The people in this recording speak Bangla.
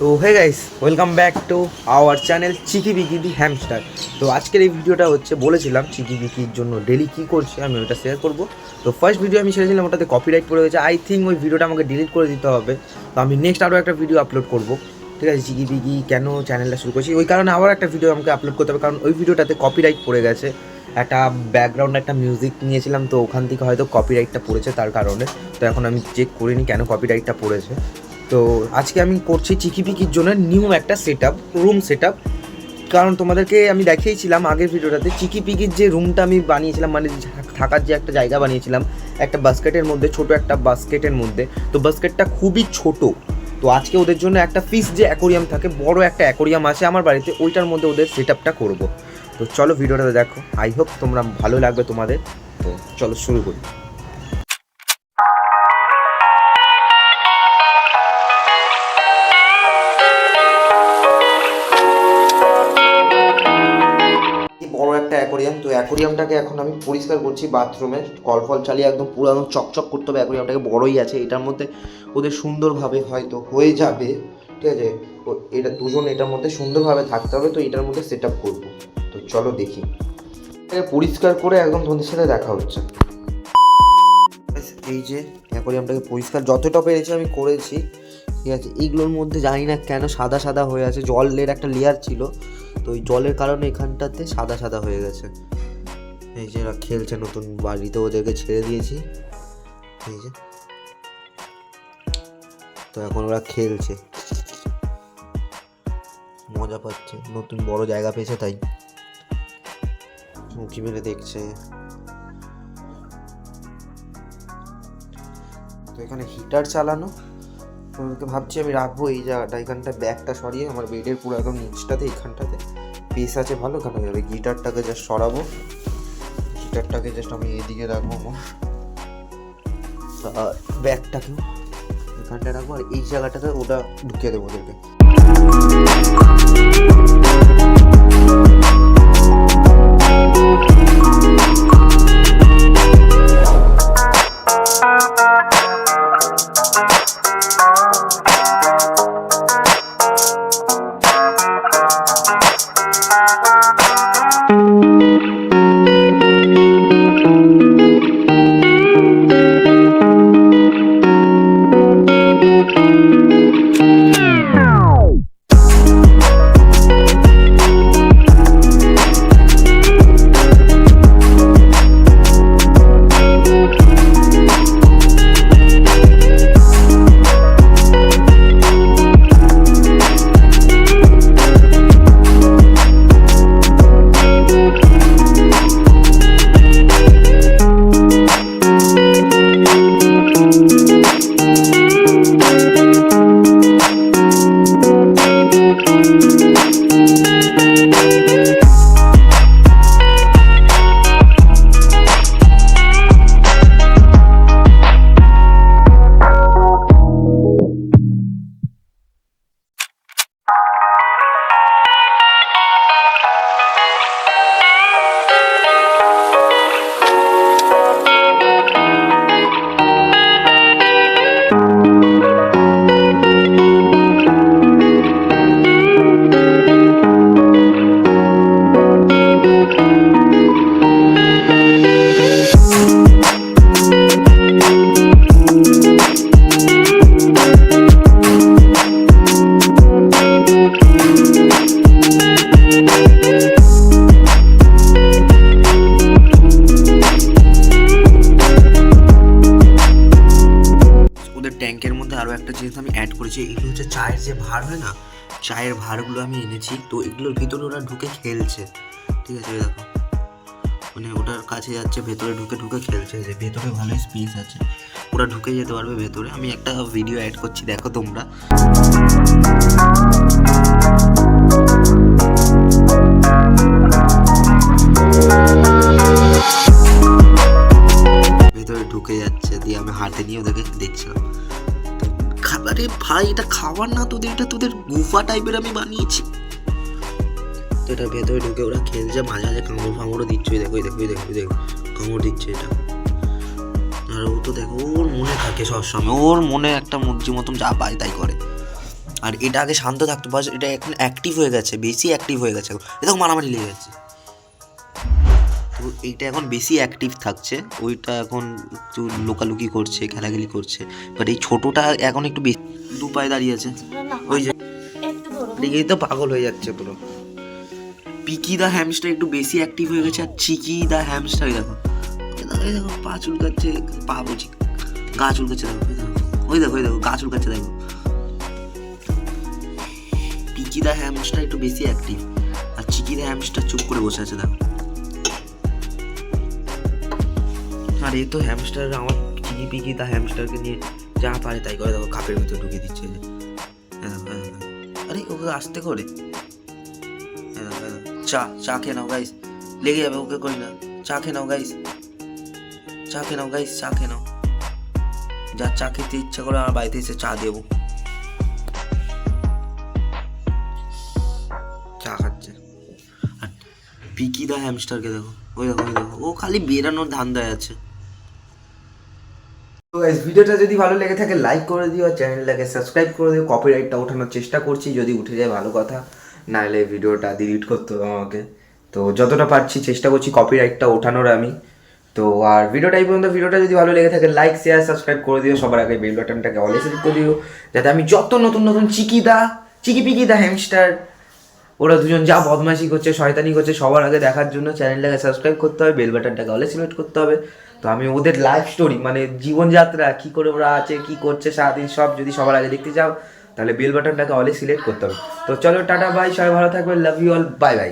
তো hey guys, welcome back to our channel Chiki Biki the hamster. তো আজকের এই ভিডিওটা হচ্ছে বলেছিলাম চিকি বিকির জন্য ডেলি কী করছি আমি ওটা শেয়ার করব। তো ফার্স্ট ভিডিও আমি ছেড়েছিলাম, ওটাতে কপিরাইট পড়ে গেছে। আই থিঙ্ক ওই ভিডিওটা আমাকে ডিলিট করে দিতে হবে। তো আমি নেক্সট আরও একটা ভিডিও আপলোড করব, ঠিক আছে। চিকি বিকি কেন চ্যানেলটা শুরু করছি ওই কারণে আবার একটা ভিডিও আমাকে আপলোড করতে হবে, কারণ ওই ভিডিওটাতে কপিরাইট পড়ে গেছে। একটা ব্যাকগ্রাউন্ডে একটা মিউজিক নিয়েছিলাম, তো ওখান থেকে হয়তো কপিরাইটটা পড়েছে তার কারণে। তো এখন আমি চেক করিনি কেন কপিরাইটটা পড়েছে। তো আজকে আমি করছি চিকি পিকির জন্য নিউ একটা রুম সেট আপ। কারণ তোমাদেরকে আমি দেখিয়েছিলাম আগের ভিডিওটাতে চিকি পিকির যে রুমটা আমি বানিয়েছিলাম, মানে থাকার যে একটা জায়গা বানিয়েছিলাম একটা বাস্কেটের মধ্যে, ছোট একটা বাস্কেটের মধ্যে। তো বাস্কেটটা খুবই ছোট। তো আজকে ওদের জন্য একটা ফিশ যে অ্যাকোরিয়াম থাকে, বড় একটা অ্যাকোরিয়াম আছে আমার বাড়িতে, ওইটার মধ্যে ওদের সেট আপটা করবো। তো চলো ভিডিওটা দেখো, আই হোপ তোমরা ভালো লাগবে তোমাদের। তো চলো শুরু করি। বড় একটা অ্যাকোরিয়াম, তো অ্যাকোরিয়ামটাকে এখন আমি পরিষ্কার করছি। বাথরুমে কল ফল চালিয়ে একদম পুরো চকচক করতে হবে। অ্যাকোরিয়ামটাকে বড়ই আছে, এটার মধ্যে ওদের সুন্দরভাবে হয়তো হয়ে যাবে, ঠিক আছে। এটা দুজন এটার মধ্যে সুন্দরভাবে থাকতে হবে, তো এটার মধ্যে সেট আপ করবো। তো চলো দেখি, পরিষ্কার করে একদম তোমাদের সাথে দেখা হচ্ছে। এই যে অ্যাকোরিয়ামটাকে পরিষ্কার যতটা পেরেছি আমি করেছি, ঠিক আছে। এইগুলোর মধ্যে জানি না কেন সাদা সাদা হয়ে আছে, জলের একটা লেয়ার ছিল, তো ওই জলের কারণে এখানটাতে সাদা সাদা হয়ে গেছে। এই যে এরা খেলছে, নতুন বাড়িতে ওদেরকে ছেড়ে দিয়েছি, এই যে। তো এখন ওরা খেলছে, মজা পাচ্ছে, নতুন বড় জায়গা পেয়েছে তাই উঁকি মেরে দেখছে। তো এখানে হিটার চালানো, ওদেরকে ভাবছি আমি রাখবো এই জায়গাটা, এখানটা ব্যাগটা সরিয়ে আমার বেডের পুরো একদম নিচটাতে, এখানটাতে পেস আছে ভালো, এখানে যাবে। গিটারটাকে জাস্ট সরাবো, গিটারটাকে জাস্ট আমি এইদিকে রাখবো, আর ব্যাগটাকেও এখানটা রাখবো, আর এই জায়গাটাতে ওটা ঢুকিয়ে দেবো ওদেরকে। ট্যাঙ্কের মধ্যে আরও একটা জিনিস আমি অ্যাড করেছি, এগুলো হচ্ছে চায়ের যে ভাঁড় হয় না, চায়ের ভাঁড়গুলো আমি এনেছি। তো এগুলোর ভিতরে ওরা ঢুকে খেলছে, ঠিক আছে। দেখো, মানে ওটার কাছে যাচ্ছে, ভেতরে ঢুকে ঢুকে খেলছে, যে ভেতরে ভালোই স্পেস আছে, ওরা ঢুকে যেতে পারবে ভেতরে। আমি একটা ভিডিও অ্যাড করছি, দেখো তোমরা। ভেতরে ঢুকে যাচ্ছে, দিয়ে আমি হাতে নিয়ে ওদেরকে দেখছিলাম। খাবারে ভাই, এটা খাবার না তোদের, এটা তোদের গুফা টাইপের আমি বানিয়েছি। তো এটা ভেতরে ঢুকে ওরা খেলছে, মাঝে মাঝে কামড় ফামড়ও দিচ্ছে, দেখো দেখো দেখো দেখো কামড় দিচ্ছে এটা। আর ও তো দেখো ওর মনে থাকে সবসময়, ওর মনে একটা মর্জি মতন যা পায় তাই করে। আর এটা আগে শান্ত থাকতো, বাস এটা এখন অ্যাক্টিভ হয়ে গেছে, বেশি অ্যাক্টিভ হয়ে গেছে, এটা মারামারি লেগে যাচ্ছে। তো এইটা এখন বেশি অ্যাক্টিভ থাকছে, ওইটা এখন একটু লোকালুকি করছে, খেলাখেলি করছে। বাট এই ছোটোটা এখন একটু বেশি দু পায়ে দাঁড়িয়ে আছে, ওই যে এই তো পাগল হয়ে যাচ্ছে পুরো। পিকি দা হ্যামস্টার একটু বেশি অ্যাক্টিভ হয়ে গেছে, আর চিকি দা হ্যামস্টার দেখো দেখো পা চুলকাচ্ছে, পা বলছি গা চুলকাচ্ছে, দেখো ওই দেখো গা চুলকাচ্ছে দেখো। পিকি দা হ্যামস্টার একটু বেশি অ্যাক্টিভ, আর চিকি দা হ্যামস্টার চুপ করে বসে আছে দেখো। আর এই তো হ্যামস্টার আমার চিকি পিকি দা হ্যামস্টারকে নিয়ে যা পারে তাই করে দেখো, কাপের ভিতরে ঢুকিয়ে দিচ্ছে। আরে ওকে আসতে করে চা খেয়ে নাও গাইস, লেগে যাবে, ওকে করি না। চা খেয়ে নাও গাইস, চা খেয়ে নাও গাইস, চা খেয়ে নাও। যার চা খেতে ইচ্ছা করে আমার বাড়িতে এসে চা দেবো। চা খাচ্ছে। আর পিকি দা হ্যামস্টারকে দেখো, ওই দেখো ও খালি বেরানোর ধান্দায় আছে। তো গাইস ভিডিওটা যদি ভালো লেগে থাকে লাইক করে দিও, আর চ্যানেলটাকে সাবস্ক্রাইব করে দিও। কপিরাইটটা ওঠানোর চেষ্টা করছি, যদি উঠে যায় ভালো কথা, নাহলে ভিডিওটা ডিলিট করতে হবে আমাকে। তো যতটা পারছি চেষ্টা করছি কপিরাইটটা ওঠানোর আমি। তো আর ভিডিওটা এই পর্যন্ত, ভিডিওটা যদি ভালো লেগে থাকে লাইক শেয়ার সাবস্ক্রাইব করে দিও। সবার আগে বেল বাটনটাকে অলে সিলেক্ট করে দিও, যাতে আমি যত নতুন নতুন চিকি পিকি দা হ্যামস্টার, ওরা দুজন যা বদমাইশি করছে শয়তানি করছে সবার আগে দেখার জন্য চ্যানেলটাকে সাবস্ক্রাইব করতে হবে, বেল বাটনটাকে অলে সিলেক্ট করতে হবে। তো আমি ওদের লাইফ স্টোরি মানে জীবনযাত্রা কী করে ওরা আছে কী করছে সারাদিন সব যদি সবার আগে দেখতে চাও, তাহলে বেল বাটনটাকে অলে সিলেক্ট করতে হবে। তো চলো টাটা বাই, সবাই ভালো থাকবে, love you all, bye by.